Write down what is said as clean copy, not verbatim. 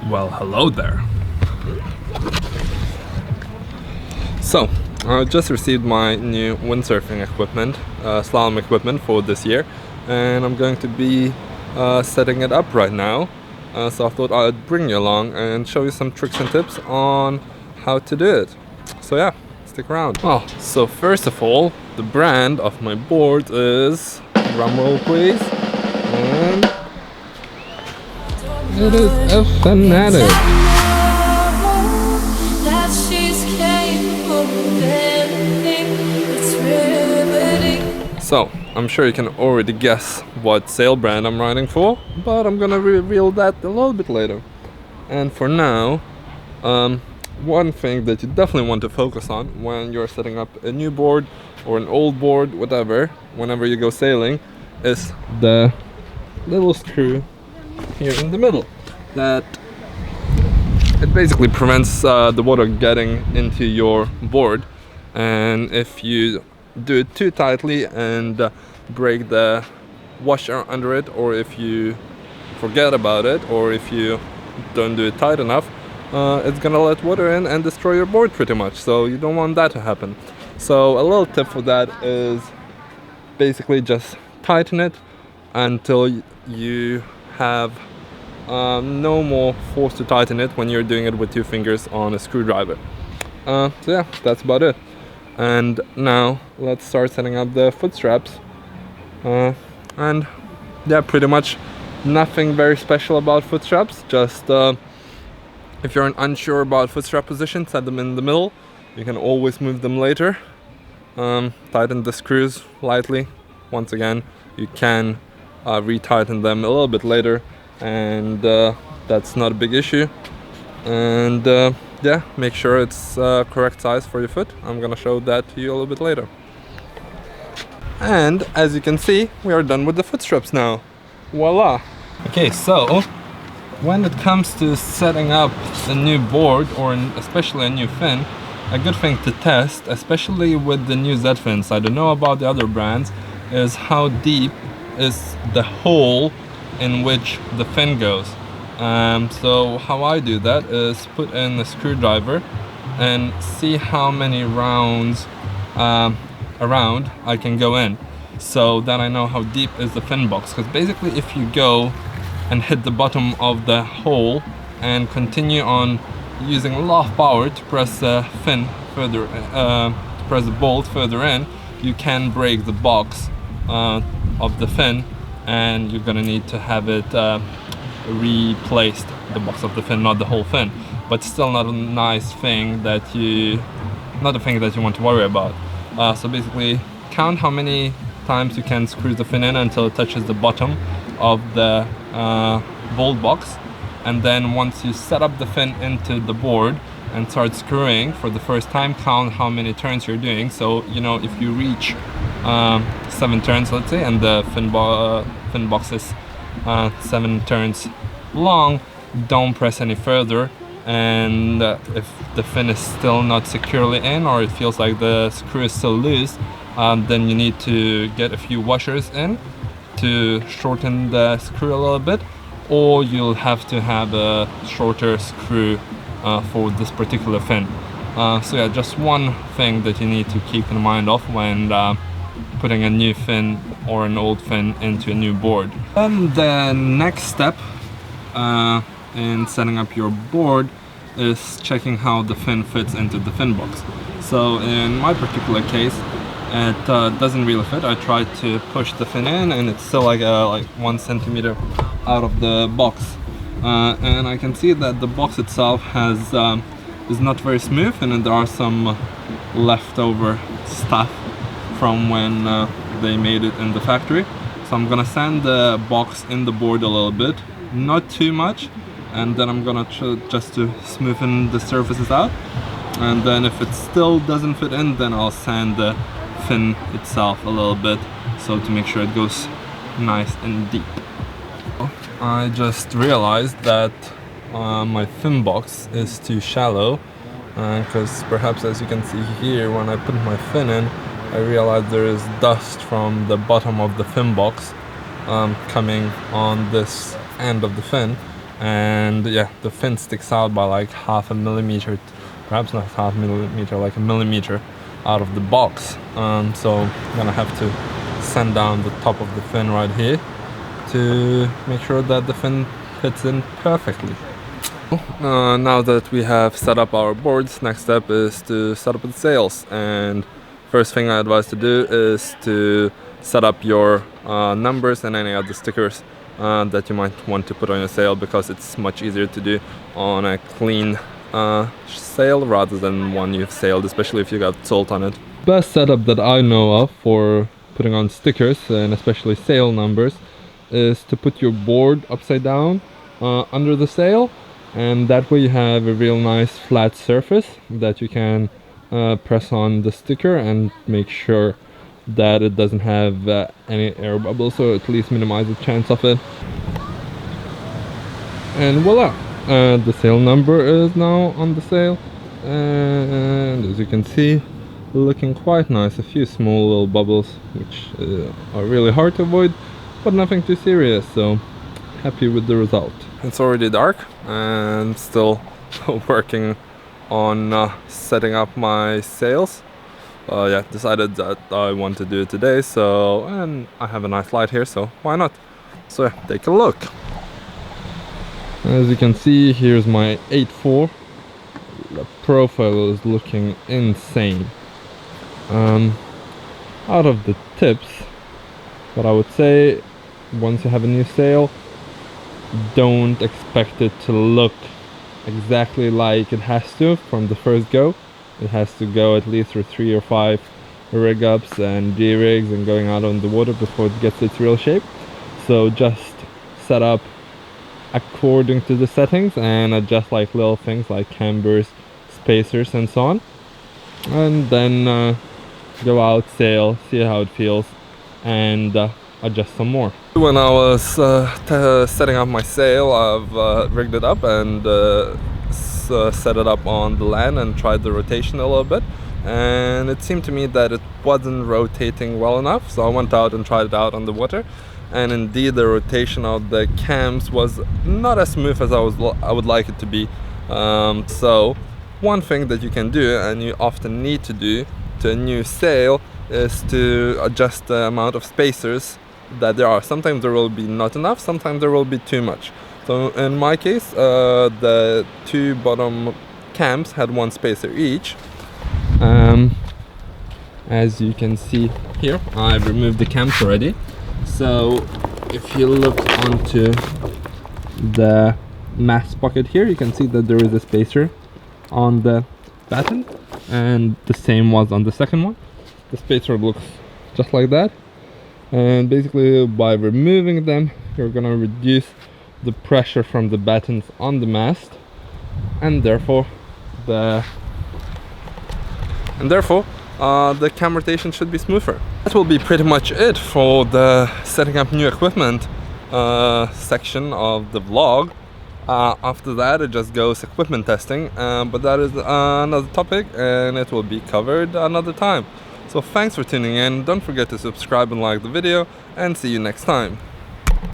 Well, hello there. So, I just received my new windsurfing equipment, slalom equipment for this year, and I'm going to be setting it up right now. So I thought I'd bring you along and show you some tricks and tips on how to do it. So yeah, stick around. Well, so first of all, the brand of my board is, drumroll please, and it is a Fanatic. So, I'm sure you can already guess what sail brand I'm riding for, but I'm gonna reveal that a little bit later. And for now, one thing that you definitely want to focus on when you're setting up a new board or an old board, whatever, whenever you go sailing, is the little screw here in the middle. That it basically prevents the water getting into your board, and if you do it too tightly and break the washer under it, or if you forget about it, or if you don't do it tight enough, it's gonna let water in and destroy your board pretty much. So you don't want that to happen. So a little tip for that is basically just tighten it until you have no more force to tighten it when you're doing it with 2 fingers on a screwdriver. So yeah, that's about it. And now let's start setting up the foot straps. And yeah, pretty much nothing very special about foot straps. Just if you're unsure about foot strap position, set them in the middle. You can always move them later. Tighten the screws lightly. Once again, you can retighten them a little bit later, and that's not a big issue. And yeah, make sure it's correct size for your foot. I'm gonna show that to you a little bit later. And as you can see, we are done with the foot straps now. Voila! Okay, so when it comes to setting up a new board, or especially a new fin, a good thing to test, especially with the new Z fins, I don't know about the other brands, is how deep is the hole in which the fin goes. So how I do that is put in a screwdriver and see how many rounds around I can go in, so that I know how deep is the fin box. Because basically if you go and hit the bottom of the hole and continue on using a lot of power to press the fin further, to press the bolt further in, you can break the box of the fin, and you're gonna need to have it replaced, the box of the fin, not the whole fin. But still not a nice thing that not a thing that you want to worry about. So basically count how many times you can screw the fin in until it touches the bottom of the bolt box, and then once you set up the fin into the board and start screwing for the first time, count how many turns you're doing. So you know, if you reach 7 turns, let's say, and the fin box is 7 turns long, don't press any further. And if the fin is still not securely in, or it feels like the screw is still loose, then you need to get a few washers in to shorten the screw a little bit, or you'll have to have a shorter screw for this particular fin. So yeah, just one thing that you need to keep in mind of when putting a new fin or an old fin into a new board. And the next step in setting up your board is checking how the fin fits into the fin box. So in my particular case, it doesn't really fit. I tried to push the fin in and it's still like 1 centimeter out of the box, and I can see that the box itself is not very smooth, and there are some leftover stuff from when they made it in the factory. So I'm gonna sand the box in the board a little bit, not too much, and then I'm gonna just to smoothen the surfaces out. And then if it still doesn't fit in, then I'll sand the fin itself a little bit, so to make sure it goes nice and deep. I just realized that my fin box is too shallow, because perhaps, as you can see here, when I put my fin in, I realized there is dust from the bottom of the fin box coming on this end of the fin, and yeah, the fin sticks out by like half a millimeter, perhaps not half a millimeter, like a millimeter out of the box. So I'm gonna have to sand down the top of the fin right here to make sure that the fin fits in perfectly. Now that we have set up our boards, next step is to set up the sails, and first thing I advise to do is to set up your numbers and any other stickers that you might want to put on your sail, because it's much easier to do on a clean sail rather than one you've sailed, especially if you got salt on it. Best setup that I know of for putting on stickers, and especially sail numbers, is to put your board upside down under the sail, and that way you have a real nice flat surface that you can press on the sticker and make sure that it doesn't have any air bubbles, or at least minimize the chance of it. And voila! The sail number is now on the sail, and as you can see, looking quite nice. A few small little bubbles which are really hard to avoid, but nothing too serious, so happy with the result. It's already dark and still working on setting up my sails. Yeah, decided that I want to do it today, so, and I have a nice light here, so why not? So yeah, take a look. As you can see, here's my 8.4. The profile is looking insane. Out of the tips, what I would say, once you have a new sail, don't expect it to look exactly like it has to from the first go. It has to go at least through 3 or 5 rig ups and D-rigs and going out on the water before it gets its real shape. So just set up according to the settings and adjust like little things like cambers, spacers and so on, and then go out, sail, see how it feels, and adjust some more. When I was setting up my sail, I've rigged it up and set it up on the land and tried the rotation a little bit, and it seemed to me that it wasn't rotating well enough, so I went out and tried it out on the water, and indeed the rotation of the cams was not as smooth as I would like it to be. So one thing that you can do, and you often need to do to a new sail, is to adjust the amount of spacers that there are. Sometimes there will be not enough, sometimes there will be too much. So in my case, the 2 bottom cams had 1 spacer each. As you can see here, I've removed the cams already. So if you look onto the mast pocket here, you can see that there is a spacer on the batten, and the same was on the second one. The spacer looks just like that, and basically by removing them, you're gonna reduce the pressure from the battens on the mast, and therefore the cam rotation should be smoother. That will be pretty much it for the setting up new equipment section of the vlog. After that it just goes equipment testing, but that is another topic and it will be covered another time. So thanks for tuning in, don't forget to subscribe and like the video, and see you next time.